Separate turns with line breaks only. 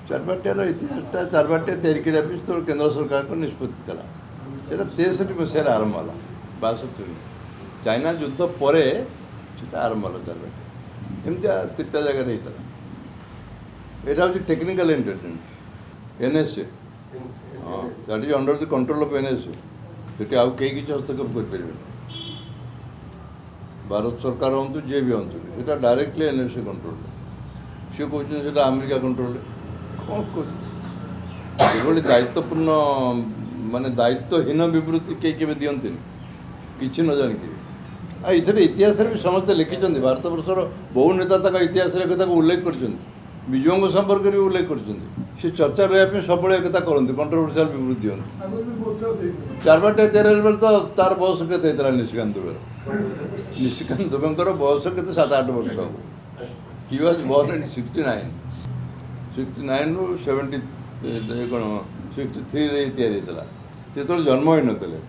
चारबाटियार इतिहासटा चारबाटिया तैयारी करने तो केंद्र सरकार को निष्पत्ति था सेटा 63 मसीह आरंभ होला 62 चाइना युद्ध पर आरंभ होला चारबाटिया एमती 3टा जगह होता यहाँ हूँ टेक्निकल इंटेलिजेंस एनएसए हाँ that is under the control of NSA से आउ कई किसी हस्तक्षेप कर भारत सरकार हूँ जी भी हूँ ये डायरेक्टली एनएसए कंट्रोल सी कहते अमेरिका कंट्रोल कौन कौन दायित्वपूर्ण माने दायित्वहीन विवृत्ति कई दिखती कि न जानिक इधर इतिहास भी समस्ते लिखिं भारत वर्षर बहु नेता इतिहास उल्लेख कर विजयों संपर्क भी उल्लेख कर चर्चा रहा सब एक करते कंट्रोवर्शियल विवृत्ति दिखती चारबाटिया तैयारी बेले तो तार बयस के निशिकांत निशिकांत दुबे बयस के 7-8 वर्ष हम ही वाज बोर्न इन 69 रू 70 कौन 63 तैयारी जो जन्म ही नथिले